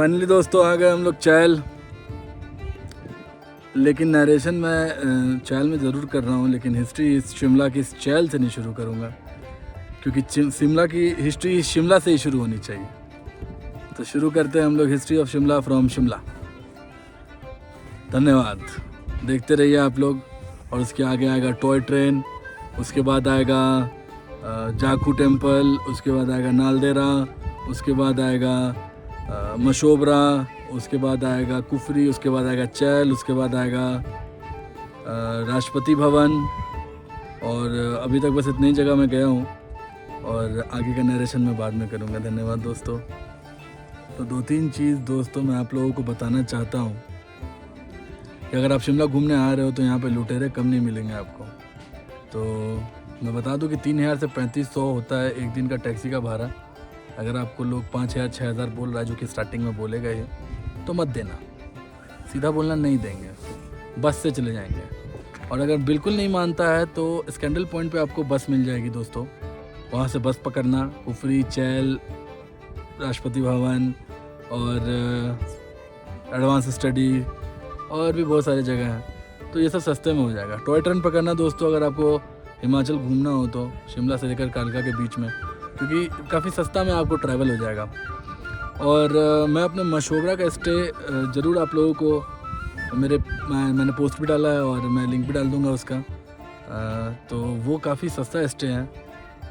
Finally दोस्तों आ गए हम लोग चैल। लेकिन नरेशन मैं चैल में ज़रूर कर रहा हूँ, लेकिन हिस्ट्री इस शिमला की इस चैल से नहीं शुरू करूँगा, क्योंकि शिमला की हिस्ट्री शिमला से ही शुरू होनी चाहिए। तो शुरू करते हैं हम लोग history of Shimla from Shimla. धन्यवाद, देखते रहिए आप लोग। और उसके आगे आएगा टॉय ट्रेन, उसके बाद आएगा जाखू टेम्पल, उसके बाद आएगा नालदेरा, उसके बाद आएगा मशोबरा, उसके बाद आएगा कुफरी, उसके बाद आएगा चैल, उसके बाद आएगा राष्ट्रपति भवन। और अभी तक बस इतनी जगह मैं गया हूँ, और आगे का नरेशन मैं बाद में करूँगा। धन्यवाद दोस्तों। तो 2-3 चीज़ दोस्तों मैं आप लोगों को बताना चाहता हूँ कि अगर आप शिमला घूमने आ रहे हो तो यहाँ पे लुटेरे कम नहीं मिलेंगे आपको। तो मैं बता दूँ कि 3,000 से 3,500 होता है एक दिन का टैक्सी का भाड़ा। अगर आपको लोग 5,000 6,000 बोल रहा है, जो कि स्टार्टिंग में बोलेगा ये, तो मत देना, सीधा बोलना नहीं देंगे, बस से चले जाएंगे। और अगर बिल्कुल नहीं मानता है तो स्कैंडल पॉइंट पे आपको बस मिल जाएगी दोस्तों, वहाँ से बस पकड़ना। कुफरी, चैल, राष्ट्रपति भवन और एडवांस स्टडी और भी बहुत सारी जगह हैं, तो ये सब सस्ते में हो जाएगा। टॉय ट्रेन पकड़ना दोस्तों अगर आपको हिमाचल घूमना हो तो, शिमला से लेकर कालका के बीच में, क्योंकि काफ़ी सस्ता में आपको ट्रैवल हो जाएगा। और मैं अपने मशोबरा का स्टे ज़रूर आप लोगों को मैंने पोस्ट भी डाला है और मैं लिंक भी डाल दूंगा उसका। तो वो काफ़ी सस्ता स्टे है,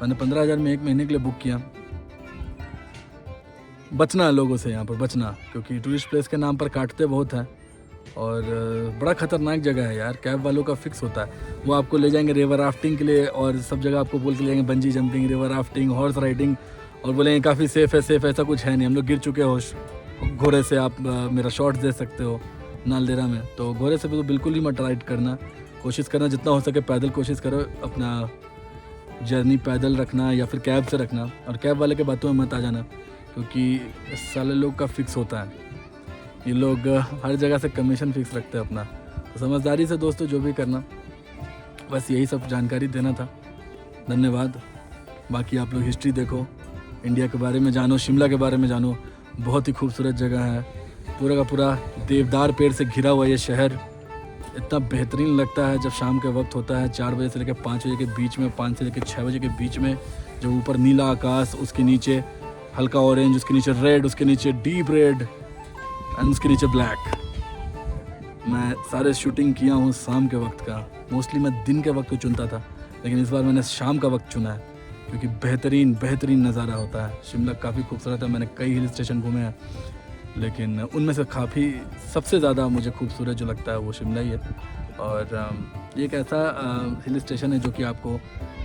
मैंने 15,000 में 1 महीने के लिए बुक किया। बचना लोगों से यहाँ पर, बचना, क्योंकि टूरिस्ट प्लेस के नाम पर काटते बहुत हैं और बड़ा ख़तरनाक जगह है यार। कैब वालों का फिक्स होता है, वो आपको ले जाएंगे रिवर राफ्टिंग के लिए और सब जगह आपको बोल के ले जाएंगे bungee jumping, river rafting, horse riding, और बोलेंगे काफ़ी सेफ़ है। सेफ़ ऐसा कुछ है नहीं, हम लोग गिर चुके हो घोड़े से। आप मेरा शॉर्ट्स दे सकते हो नालदेरा में, तो घोड़े से तो बिल्कुल ही मत राइड करना, कोशिश करना जितना हो सके पैदल कोशिश करो, अपना जर्नी पैदल रखना या फिर कैब से रखना। और कैब वाले के बातों में मत आ जाना, क्योंकि साले लोग का फिक्स होता है, ये लोग हर जगह से कमीशन फिक्स रखते हैं अपना। तो समझदारी से दोस्तों जो भी करना, बस यही सब जानकारी देना था। धन्यवाद। बाकी आप लोग हिस्ट्री देखो, इंडिया के बारे में जानो, शिमला के बारे में जानो, बहुत ही खूबसूरत जगह है। पूरा का पूरा देवदार पेड़ से घिरा हुआ ये शहर इतना बेहतरीन लगता है जब शाम के वक्त होता है, 4 बजे से लेकर 5 बजे के बीच में, 5 से लेकर 6 बजे के बीच में, जब ऊपर नीला आकाश, उसके नीचे हल्का ऑरेंज, उसके नीचे रेड, उसके नीचे डीप रेड एंड उसके नीचे ब्लैक। मैं सारे शूटिंग किया हूँ शाम के वक्त का, मोस्टली मैं दिन के वक्त को चुनता था, लेकिन इस बार मैंने शाम का वक्त चुना है, क्योंकि बेहतरीन नज़ारा होता है। शिमला काफ़ी खूबसूरत है, मैंने कई हिल स्टेशन घूमे हैं, लेकिन उनमें से काफ़ी सबसे ज़्यादा मुझे खूबसूरत जो लगता है वो शिमला ही है। और ये एक ऐसा हिल स्टेशन है जो कि आपको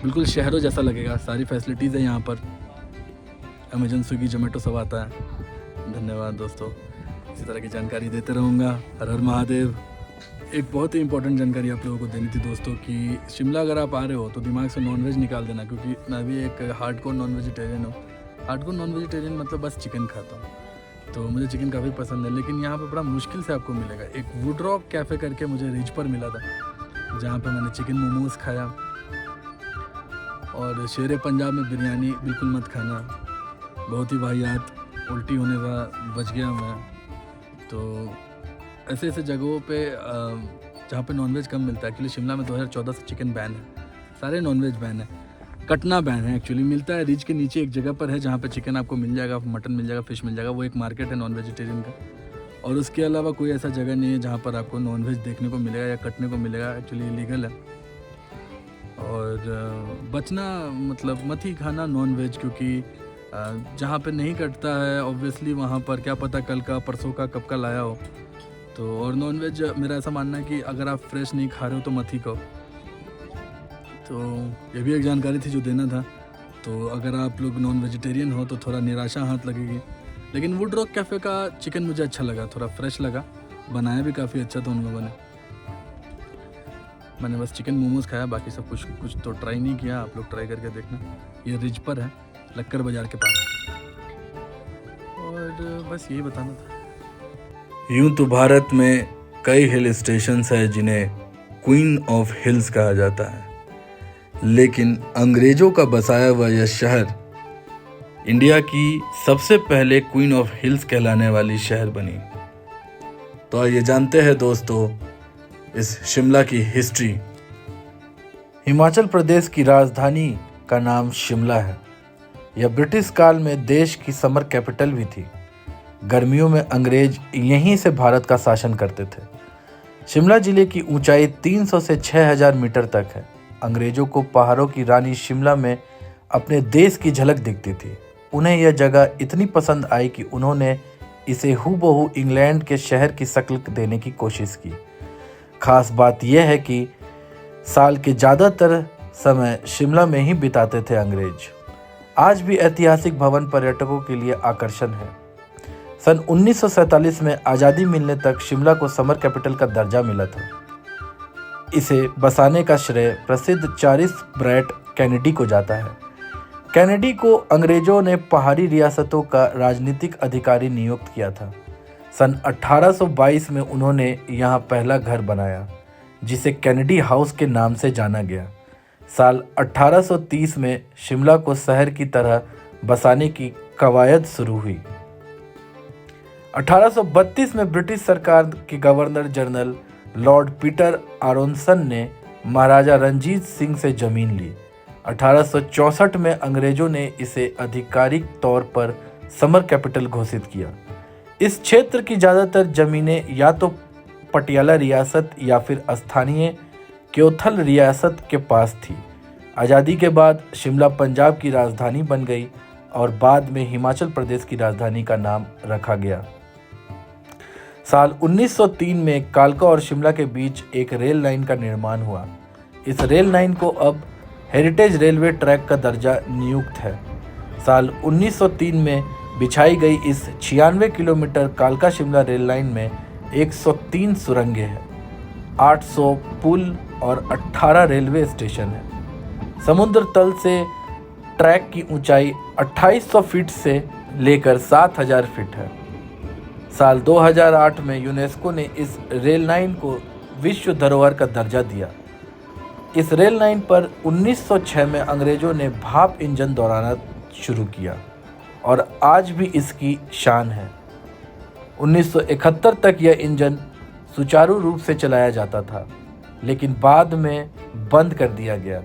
बिल्कुल शहरों जैसा लगेगा। सारी फैसिलिटीज़ है यहाँ पर, अमेजन, स्विगी, जोमेटो सब आता है। धन्यवाद दोस्तों, इसी तरह की जानकारी देते रहूँगा। हर हर महादेव। एक बहुत ही इंपॉर्टेंट जानकारी आप लोगों को देनी थी दोस्तों कि शिमला अगर आप आ रहे हो तो दिमाग से नॉनवेज निकाल देना, क्योंकि मैं भी एक हार्डकोर नॉन वेजिटेरियन हूँ। हार्डकोर नॉन वेजिटेरियन मतलब बस चिकन खाता हूँ, तो मुझे चिकन काफ़ी पसंद है। लेकिन यहाँ पे बड़ा मुश्किल से आपको मिलेगा। एक वुडरॉक कैफ़े करके मुझे रिज पर मिला था, जहाँ पे मैंने चिकन मोमोज़ खाया। और शेरे पंजाब में बिरयानी बिल्कुल मत खाना, बहुत ही वाहियात, उल्टी होने का बच गया मैं। तो ऐसे ऐसे जगहों पे जहाँ पे नॉनवेज कम मिलता है, एक्चुअली शिमला में 2014 से चिकन बैन है, सारे नॉनवेज बैन है, कटना बैन है। एक्चुअली मिलता है रिज के नीचे एक जगह पर है, जहाँ पे चिकन आपको मिल जाएगा, मटन मिल जाएगा, फिश मिल जाएगा, वो एक मार्केट है नॉन वेजिटेरियन का। और उसके अलावा कोई ऐसा जगह नहीं है जहाँ पर आपको नॉनवेज देखने को मिलेगा या कटने को मिलेगा। एक्चुअली इलीगल है। और बचना मतलब मत ही खाना नॉनवेज, क्योंकि जहाँ पे नहीं कटता है ऑब्वियसली वहाँ पर क्या पता कल का परसों का कब का लाया हो। तो और नॉनवेज मेरा ऐसा मानना है कि अगर आप फ्रेश नहीं खा रहे हो तो मत ही खाओ। तो ये भी एक जानकारी थी जो देना था। तो अगर आप लोग नॉन वेजिटेरियन हो तो थोड़ा निराशा हाथ लगेगी, लेकिन वुडरॉक कैफ़े का चिकन मुझे अच्छा लगा, थोड़ा फ्रेश लगा, बनाया भी काफ़ी अच्छा था उन लोगों ने। मैंने बस चिकन मोमोज़ खाया, बाकी सब कुछ तो ट्राई नहीं किया। आप लोग ट्राई करके देखना, ये रिज पर है, लक्कर बाज़ार के पास। और बस यही बताना था। यूँ तो भारत में कई हिल स्टेशंस हैं जिन्हें क्वीन ऑफ हिल्स कहा जाता है, लेकिन अंग्रेजों का बसाया हुआ यह शहर इंडिया की सबसे पहले क्वीन ऑफ हिल्स कहलाने वाली शहर बनी। तो आइए जानते हैं दोस्तों इस शिमला की हिस्ट्री। हिमाचल प्रदेश की राजधानी का नाम शिमला है। यह ब्रिटिश काल में देश की समर कैपिटल भी थी। गर्मियों में अंग्रेज यहीं से भारत का शासन करते थे। शिमला जिले की ऊंचाई 300 से 6000 मीटर तक है। अंग्रेजों को पहाड़ों की रानी शिमला में अपने देश की झलक दिखती थी। उन्हें यह जगह इतनी पसंद आई कि उन्होंने इसे हूबहू इंग्लैंड के शहर की शक्ल देने की कोशिश की। खास बात यह है कि साल के ज़्यादातर समय शिमला में ही बिताते थे अंग्रेज। आज भी ऐतिहासिक भवन पर्यटकों के लिए आकर्षण है। सन 1947 में आज़ादी मिलने तक शिमला को समर कैपिटल का दर्जा मिला था। इसे बसाने का श्रेय प्रसिद्ध चार्ल्स ब्रैट कैनेडी को जाता है। कैनेडी को अंग्रेजों ने पहाड़ी रियासतों का राजनीतिक अधिकारी नियुक्त किया था। सन 1822 में उन्होंने यहाँ पहला घर बनाया, जिसे कैनेडी हाउस के नाम से जाना गया। साल 1830 में शिमला को शहर की तरह बसाने की कवायद शुरू हुई। 1832 में ब्रिटिश सरकार के गवर्नर जनरल लॉर्ड पीटर आरोनसन ने महाराजा रंजीत सिंह से जमीन ली। 1864 में अंग्रेजों ने इसे आधिकारिक तौर पर समर कैपिटल घोषित किया। इस क्षेत्र की ज़्यादातर ज़मीनें या तो पटियाला रियासत या फिर स्थानीय क्योथल रियासत के पास थी। आज़ादी के बाद शिमला पंजाब की राजधानी बन गई और बाद में हिमाचल प्रदेश की राजधानी का नाम रखा गया। साल 1903 में कालका और शिमला के बीच एक रेल लाइन का निर्माण हुआ। इस रेल लाइन को अब हेरिटेज रेलवे ट्रैक का दर्जा नियुक्त है। साल 1903 में बिछाई गई इस 96 किलोमीटर कालका शिमला रेल लाइन में 103 सुरंगें हैं, 800 पुल और 18 रेलवे स्टेशन हैं। समुद्र तल से ट्रैक की ऊंचाई 2800 फीट से लेकर 7000 फीट है। साल 2008 में यूनेस्को ने इस रेल लाइन को विश्व धरोहर का दर्जा दिया। इस रेल लाइन पर 1906 में अंग्रेजों ने भाप इंजन दौड़ाना शुरू किया और आज भी इसकी शान है। 1971 तक यह इंजन सुचारू रूप से चलाया जाता था, लेकिन बाद में बंद कर दिया गया।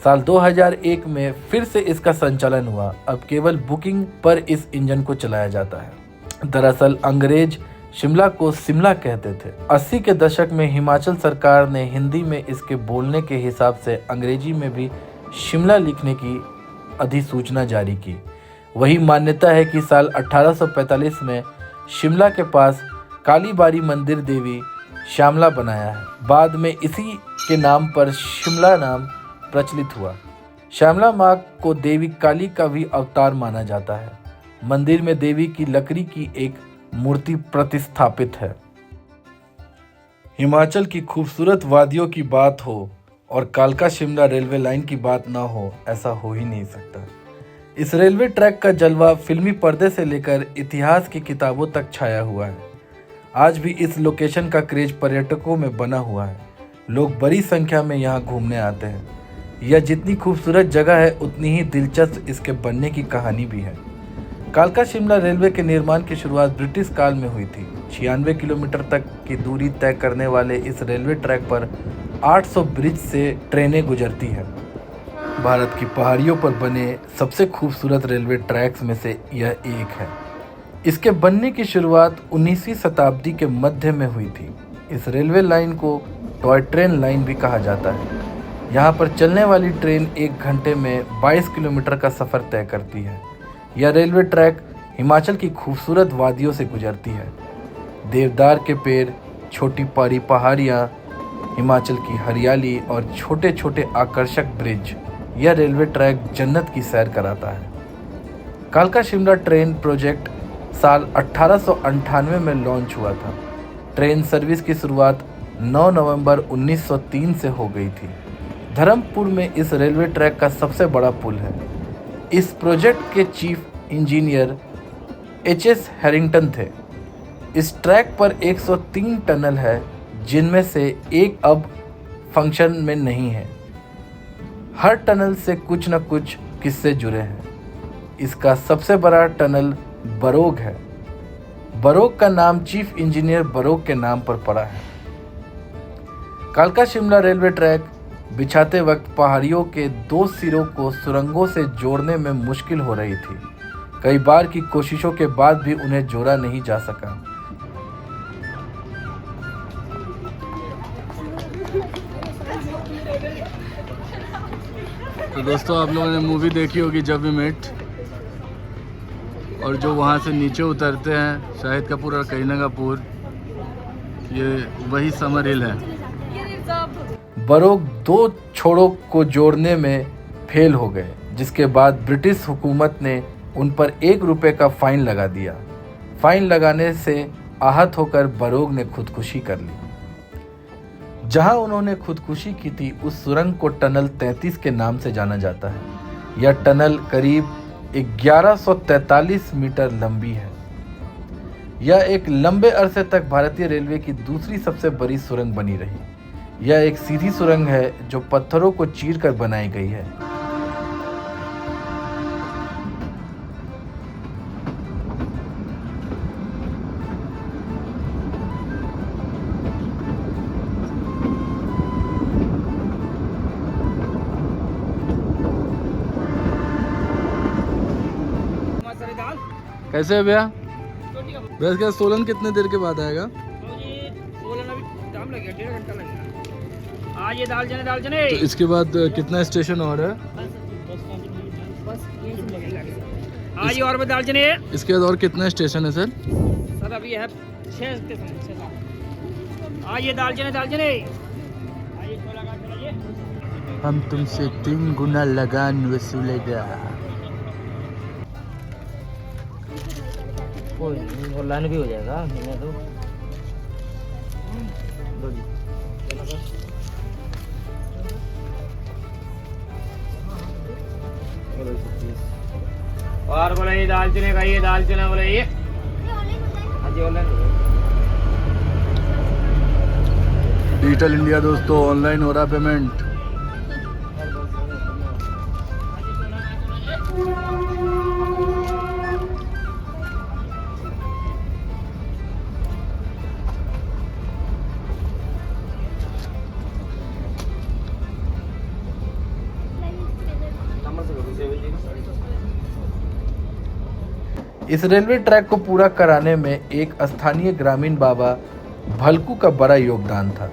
साल 2001 में फिर से इसका संचालन हुआ। अब केवल बुकिंग पर इस इंजन को चलाया जाता है। दरअसल अंग्रेज शिमला को शिमला कहते थे। 80 के दशक में हिमाचल सरकार ने हिंदी में इसके बोलने के हिसाब से अंग्रेजी में भी शिमला लिखने की अधिसूचना जारी की। वही मान्यता है कि साल 1845 में शिमला के पास कालीबाड़ी मंदिर देवी श्यामला बनाया है। बाद में इसी के नाम पर शिमला नाम प्रचलित हुआ। श्यामला माँ को देवी काली का भी अवतार माना जाता है। मंदिर में देवी की लकड़ी की एक मूर्ति प्रतिस्थापित है। हिमाचल की खूबसूरत वादियों की बात हो और कालका शिमला रेलवे लाइन की बात ना हो, ऐसा हो ही नहीं सकता। इस रेलवे ट्रैक का जलवा फिल्मी पर्दे से लेकर इतिहास की किताबों तक छाया हुआ है। आज भी इस लोकेशन का क्रेज पर्यटकों में बना हुआ है। लोग बड़ी संख्या में यहाँ घूमने आते हैं। यह जितनी खूबसूरत जगह है, उतनी ही दिलचस्प इसके बनने की कहानी भी है। कालका शिमला रेलवे के निर्माण की शुरुआत ब्रिटिश काल में हुई थी। 96 किलोमीटर तक की दूरी तय करने वाले इस रेलवे ट्रैक पर 800 ब्रिज से ट्रेनें गुजरती हैं। भारत की पहाड़ियों पर बने सबसे खूबसूरत रेलवे ट्रैक्स में से यह एक है। इसके बनने की शुरुआत 19वीं शताब्दी के मध्य में हुई थी। इस रेलवे लाइन को टॉय ट्रेन लाइन भी कहा जाता है। यहाँ पर चलने वाली ट्रेन 1 घंटे में 22 किलोमीटर का सफ़र तय करती है। यह रेलवे ट्रैक हिमाचल की खूबसूरत वादियों से गुजरती है। देवदार के पेड़, छोटी पहाड़ी पहाड़ियाँ, हिमाचल की हरियाली और छोटे छोटे आकर्षक ब्रिज, यह रेलवे ट्रैक जन्नत की सैर कराता है। कालका शिमला ट्रेन प्रोजेक्ट साल 1898 में लॉन्च हुआ था। ट्रेन सर्विस की शुरुआत 9 नवंबर 1903 से हो गई थी। धर्मपुर में इस रेलवे ट्रैक का सबसे बड़ा पुल है। इस प्रोजेक्ट के चीफ इंजीनियर एच.एस. हैरिंगटन थे। इस ट्रैक पर 103 टनल है, जिनमें से एक अब फंक्शन में नहीं है। हर टनल से कुछ न कुछ किस्से जुड़े हैं। इसका सबसे बड़ा टनल बरोग है। बरोग का नाम चीफ इंजीनियर बरोग के नाम पर पड़ा है। कालका शिमला रेलवे ट्रैक बिछाते वक्त पहाड़ियों के 2 सिरों को सुरंगों से जोड़ने में मुश्किल हो रही थी। कई बार की कोशिशों के बाद भी उन्हें जोड़ा नहीं जा सका। तो दोस्तों, आप लोगों ने मूवी देखी होगी जब वी मेट, और जो वहाँ से नीचे उतरते हैं शाहिद कपूर और करीना कपूर, ये वही समर हिल है। बरोग 2 छोरों को जोड़ने में फेल हो गए, जिसके बाद ब्रिटिश हुकूमत ने उन पर ₹1 का फाइन लगा दिया। फाइन लगाने से आहत होकर बरोग ने खुदकुशी कर ली। जहां उन्होंने खुदकुशी की थी, उस सुरंग को टनल 33 के नाम से जाना जाता है। यह टनल करीब 1143 मीटर लंबी है। यह एक लंबे अरसे तक भारतीय रेलवे की दूसरी सबसे बड़ी सुरंग बनी रही। यह एक सीधी सुरंग है जो पत्थरों को चीरकर बनाई गई है। कैसे है भैया? बस क्या सोलन कितने देर के बाद आएगा? सोलन अभी टाइम लगेगा, 1.5 घंटा लगेगा। आज ये दाल चने तो इसके बाद कितना स्टेशन और है? आज ये और भी दाल चने। इसके बाद और कितना स्टेशन है सर? सर अभी है 6 स्टेशन। आज ये दाल चने आज ये छोला का चला ये। हम तुमसे 3 गुना लगान वसूलेगा। ऑनलाइन भी हो जाएगा। मैंने तो और बोले ये दाल चने का, ये दाल चना बोले ये। हाँ जी ऑनलाइन हो गया। डिजिटल इंडिया दोस्तों, ऑनलाइन हो रहा पेमेंट। इस रेलवे ट्रैक को पूरा कराने में एक स्थानीय ग्रामीण बाबा भलकू का बड़ा योगदान था।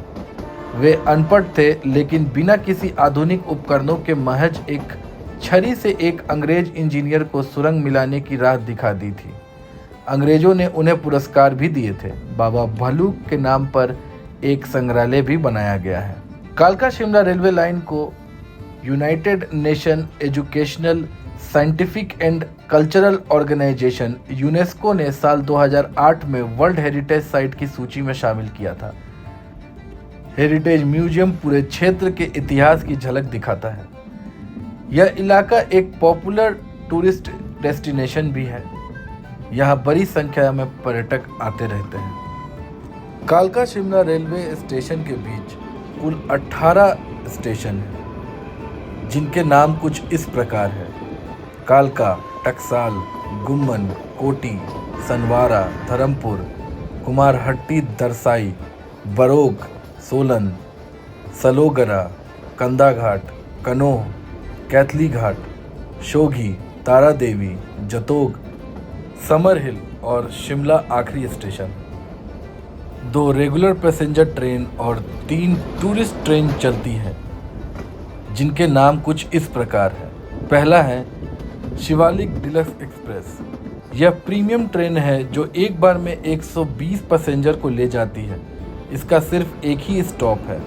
वे अनपढ़ थे, लेकिन बिना किसी आधुनिक उपकरणों के महज एक छड़ी से एक अंग्रेज इंजीनियर को सुरंग मिलाने की राह दिखा दी थी। अंग्रेजों ने उन्हें पुरस्कार भी दिए थे। बाबा भलू के नाम पर एक संग्रहालय भी बनाया गया है। कालका शिमला रेलवे लाइन को United Nation educational, scientific and cultural organisation UNESCO ने साल 2008 में वर्ल्ड हेरिटेज साइट की सूची में शामिल किया था। हेरिटेज म्यूजियम पूरे क्षेत्र के इतिहास की झलक दिखाता है। यह इलाका एक पॉपुलर टूरिस्ट डेस्टिनेशन भी है। यहाँ बड़ी संख्या में पर्यटक आते रहते हैं। कालका शिमला रेलवे स्टेशन के बीच कुल 18 स्टेशन हैं, जिनके नाम कुछ इस प्रकार है: कालका, टकसाल, गुम्मन, कोटी, सनवारा, धर्मपुर, कुमारहट्टी, दरसाई, बरोग, सोलन, सलोगरा, कंदाघाट, कनोह, कैथली घाट, शोघी, तारा देवी, जतोग, समर हिल और शिमला आखिरी स्टेशन। 2 रेगुलर पैसेंजर ट्रेन और 3 टूरिस्ट ट्रेन चलती हैं, जिनके नाम कुछ इस प्रकार है। पहला है शिवालिक डिलक्स एक्सप्रेस। यह प्रीमियम ट्रेन है जो एक बार में 120 पैसेंजर को ले जाती है। इसका सिर्फ एक ही स्टॉप है।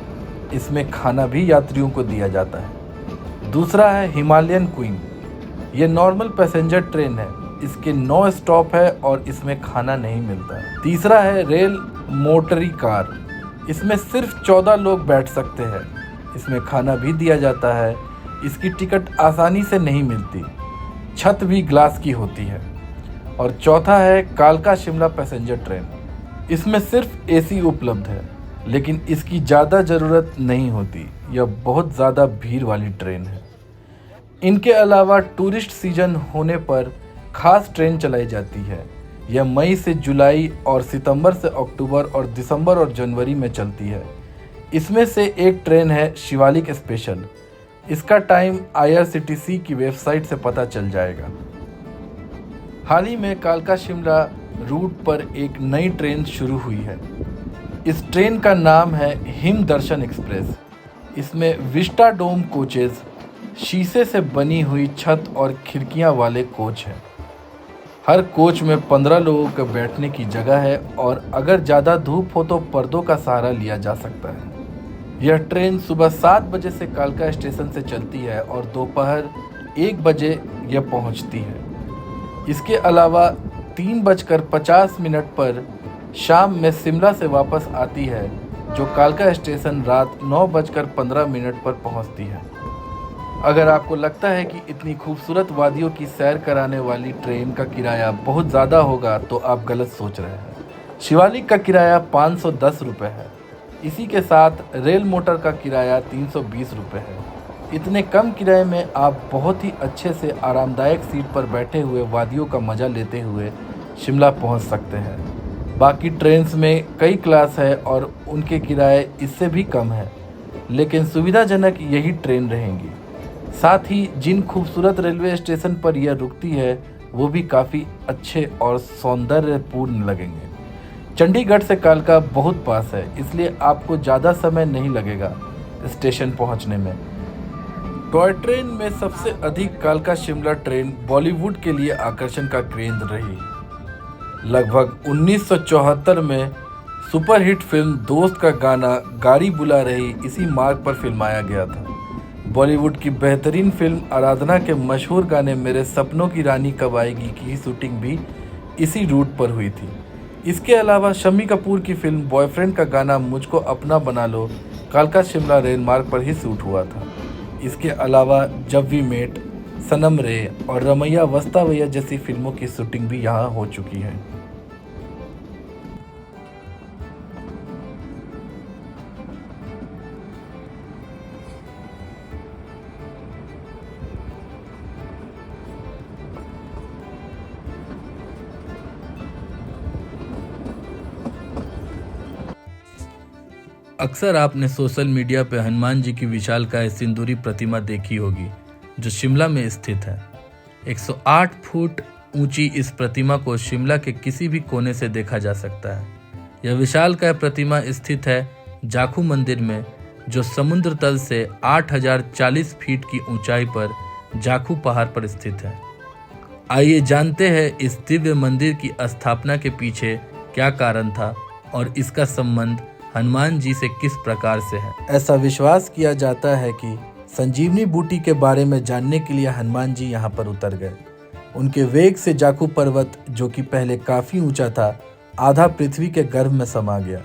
इसमें खाना भी यात्रियों को दिया जाता है। दूसरा है हिमालयन क्वीन। यह नॉर्मल पैसेंजर ट्रेन है। इसके 9 स्टॉप है और इसमें खाना नहीं मिलता है। तीसरा है रेल मोटरी कार। इसमें सिर्फ 14 लोग बैठ सकते हैं। इसमें खाना भी दिया जाता है। इसकी टिकट आसानी से नहीं मिलती। छत भी ग्लास की होती है। और चौथा है कालका शिमला पैसेंजर ट्रेन। इसमें सिर्फ एसी उपलब्ध है, लेकिन इसकी ज़्यादा ज़रूरत नहीं होती। यह बहुत ज़्यादा भीड़ वाली ट्रेन है। इनके अलावा टूरिस्ट सीजन होने पर खास ट्रेन चलाई जाती है। यह मई से जुलाई और सितंबर से अक्टूबर और दिसंबर और जनवरी में चलती है। इसमें से एक ट्रेन है शिवालिक स्पेशल। इसका टाइम IRCTC की वेबसाइट से पता चल जाएगा। हाल ही में कालका शिमला रूट पर एक नई ट्रेन शुरू हुई है। इस ट्रेन का नाम है हिम दर्शन एक्सप्रेस। इसमें विस्टा डोम कोचेज, शीशे से बनी हुई छत और खिड़कियां वाले कोच हैं। हर कोच में 15 लोगों के बैठने की जगह है और अगर ज़्यादा धूप हो तो पर्दों का सहारा लिया जा सकता है। यह ट्रेन सुबह 7 बजे से कालका स्टेशन से चलती है और दोपहर 1 बजे यह पहुंचती है। इसके अलावा 3:50 पर शाम में शिमला से वापस आती है, जो कालका स्टेशन रात 9:15 पर पहुंचती है। अगर आपको लगता है कि इतनी खूबसूरत वादियों की सैर कराने वाली ट्रेन का किराया बहुत ज़्यादा होगा तो आप गलत सोच रहे हैं। शिवालिक का किराया 510 रुपये है। इसी के साथ रेल मोटर का किराया 320 रुपये है। इतने कम किराए में आप बहुत ही अच्छे से आरामदायक सीट पर बैठे हुए वादियों का मज़ा लेते हुए शिमला पहुंच सकते हैं। बाकी ट्रेन्स में कई क्लास है और उनके किराए इससे भी कम है, लेकिन सुविधाजनक यही ट्रेन रहेंगी। साथ ही जिन खूबसूरत रेलवे स्टेशन पर यह रुकती है वो भी काफ़ी अच्छे और सौंदर्यपूर्ण लगेंगे। चंडीगढ़ से कालका बहुत पास है, इसलिए आपको ज़्यादा समय नहीं लगेगा स्टेशन पहुंचने में। टॉय ट्रेन में सबसे अधिक कालका शिमला ट्रेन बॉलीवुड के लिए आकर्षण का केंद्र रही। लगभग 1974 में सुपरहिट फिल्म दोस्त का गाना गाड़ी बुला रही इसी मार्ग पर फिल्माया गया था। बॉलीवुड की बेहतरीन फिल्म आराधना के मशहूर गाने मेरे सपनों की रानी कब आएगी की शूटिंग भी इसी रूट पर हुई थी। इसके अलावा शम्मी कपूर की फिल्म बॉयफ्रेंड का गाना मुझको अपना बना लो कालका शिमला रेल मार्ग पर ही शूट हुआ था। इसके अलावा जब वी मेट, सनम रे और रमैया वस्तावैया जैसी फिल्मों की शूटिंग भी यहाँ हो चुकी है। अक्सर आपने सोशल मीडिया पर हनुमान जी की विशालकाय सिंदूरी प्रतिमा देखी होगी, जो शिमला में स्थित है। 108 फुट ऊंची इस प्रतिमा को शिमला के किसी भी कोने से देखा जा सकता है। यह विशालकाय प्रतिमा स्थित है जाखू मंदिर में, जो समुद्र तल से 8040 फीट की ऊंचाई पर जाखू पहाड़ पर स्थित है। आइए जानते हैं इस दिव्य मंदिर की स्थापना के पीछे क्या कारण था और इसका संबंध हनुमान जी से किस प्रकार से है। ऐसा विश्वास किया जाता है कि संजीवनी बूटी के बारे में जानने के लिए हनुमान जी यहाँ पर उतर गए। उनके वेग से जाखू पर्वत, जो कि पहले काफ़ी ऊंचा था, आधा पृथ्वी के गर्भ में समा गया।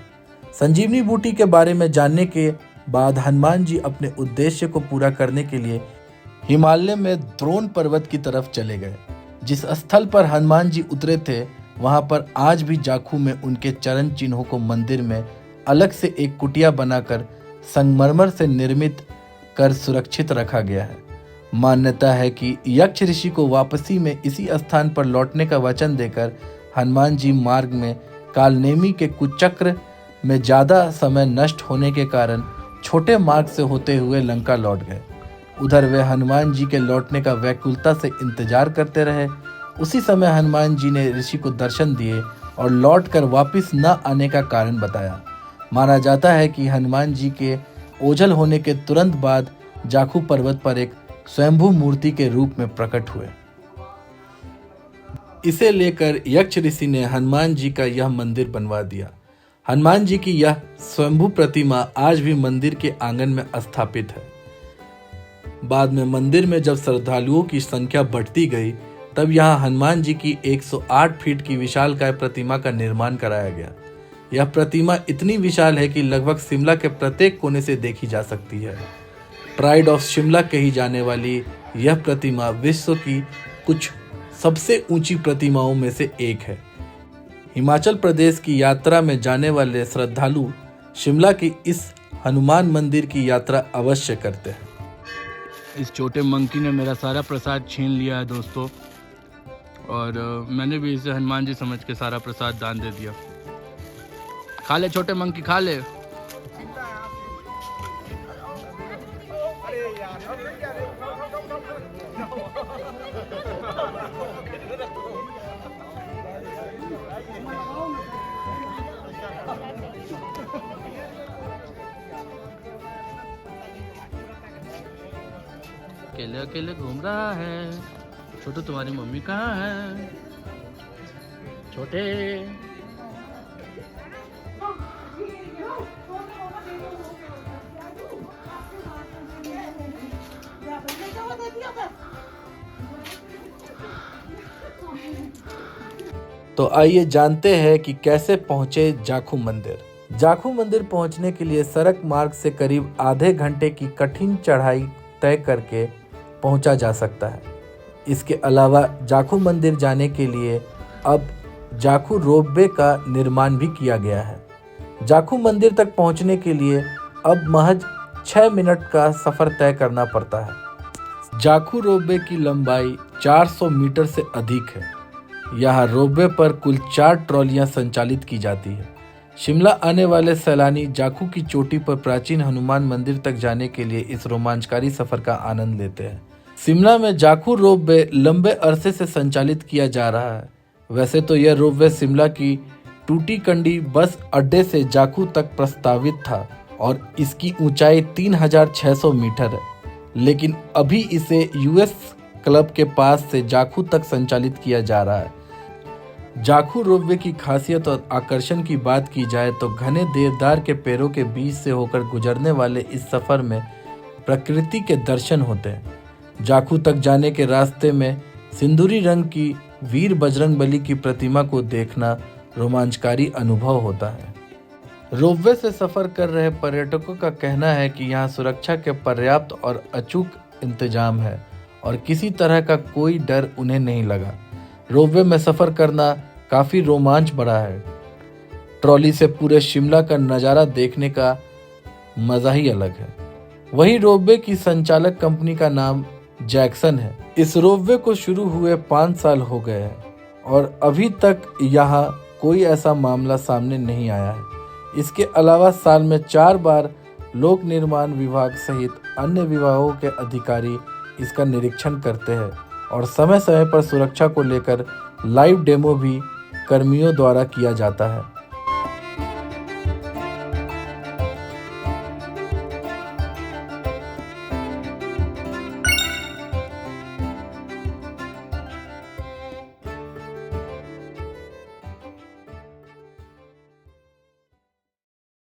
संजीवनी बूटी के बारे में जानने के बाद हनुमान जी अपने उद्देश्य को पूरा करने के लिए हिमालय में द्रोण पर्वत की तरफ चले गए। जिस स्थल पर हनुमान जी उतरे थे वहाँ पर आज भी जाखू में उनके चरण चिन्हों को मंदिर में अलग से एक कुटिया बनाकर संगमरमर से निर्मित कर सुरक्षित रखा गया है। मान्यता है कि यक्ष ऋषि को वापसी में इसी स्थान पर लौटने का वचन देकर हनुमान जी मार्ग में कालनेमी के कुचक्र में ज़्यादा समय नष्ट होने के कारण छोटे मार्ग से होते हुए लंका लौट गए। उधर वे हनुमान जी के लौटने का व्याकुलता से इंतजार करते रहे। उसी समय हनुमान जी ने ऋषि को दर्शन दिए और लौटकर वापस न आने का कारण बताया। माना जाता है कि हनुमान जी के ओझल होने के तुरंत बाद जाखू पर्वत पर एक स्वयंभू मूर्ति के रूप में प्रकट हुए। इसे लेकर यक्ष ऋषि ने हनुमान जी का यह मंदिर बनवा दिया। हनुमान जी की यह स्वयंभू प्रतिमा आज भी मंदिर के आंगन में स्थापित है। बाद में मंदिर में जब श्रद्धालुओं की संख्या बढ़ती गई, तब यहाँ हनुमान जी की 108 फीट की विशालकाय प्रतिमा का निर्माण कराया गया। यह प्रतिमा इतनी विशाल है कि लगभग शिमला के प्रत्येक कोने से देखी जा सकती है। प्राइड ऑफ शिमला कही जाने वाली यह प्रतिमा विश्व की कुछ सबसे ऊंची प्रतिमाओं में से एक है। हिमाचल प्रदेश की यात्रा में जाने वाले श्रद्धालु शिमला की इस हनुमान मंदिर की यात्रा अवश्य करते हैं। इस छोटे मंकी ने मेरा सारा प्रसाद छीन लिया है दोस्तों, और मैंने भी इसे हनुमान जी समझ के सारा प्रसाद दान दे दिया। खा ले छोटे मंकी, खा ले। अकेले अकेले घूम रहा है। छोटू तुम्हारी मम्मी कहाँ है? छोटे तो आइए जानते हैं कि कैसे पहुंचे जाखू मंदिर। जाखू मंदिर पहुंचने के लिए सड़क मार्ग से करीब आधे घंटे की कठिन चढ़ाई तय करके पहुंचा जा सकता है। इसके अलावा जाखू मंदिर जाने के लिए अब जाखू रोपवे का निर्माण भी किया गया है। जाखू मंदिर तक पहुंचने के लिए अब महज 6 मिनट का सफ़र तय करना पड़ता है। जाखू रोपवे की लंबाई 400 मीटर से अधिक है। यहाँ रोपवे पर कुल 4 ट्रॉलियाँ संचालित की जाती है। शिमला आने वाले सैलानी जाखू की चोटी पर प्राचीन हनुमान मंदिर तक जाने के लिए इस रोमांचकारी सफर का आनंद लेते हैं। शिमला में जाखू रोपवे लंबे अरसे से संचालित किया जा रहा है। वैसे तो यह रोपवे शिमला की टूटीकंडी बस अड्डे से जाखू तक प्रस्तावित था और इसकी ऊंचाई 3600 मीटर है, लेकिन अभी इसे यूएस क्लब के पास से जाखू तक संचालित किया जा रहा है। जाखू रोपवे की खासियत और आकर्षण की बात की जाए तो घने देवदार के पेड़ों के बीच से होकर गुजरने वाले इस सफ़र में प्रकृति के दर्शन होते हैं। जाखू तक जाने के रास्ते में सिंदूरी रंग की वीर बजरंगबली की प्रतिमा को देखना रोमांचकारी अनुभव होता है। रोपवे से सफ़र कर रहे पर्यटकों का कहना है कि यहाँ सुरक्षा के पर्याप्त और अचूक इंतजाम है और किसी तरह का कोई डर उन्हें नहीं लगा। रोपवे में सफ़र करना काफ़ी रोमांच भरा है। ट्रॉली से पूरे शिमला का नज़ारा देखने का मज़ा ही अलग है। वहीं रोपवे की संचालक कंपनी का नाम जैक्सन है। इस रोपवे को शुरू हुए 5 साल हो गए हैं और अभी तक यहाँ कोई ऐसा मामला सामने नहीं आया है। इसके अलावा साल में 4 बार लोक निर्माण विभाग सहित अन्य विभागों के अधिकारी इसका निरीक्षण करते हैं और समय समय पर सुरक्षा को लेकर लाइव डेमो भी कर्मियों द्वारा किया जाता है।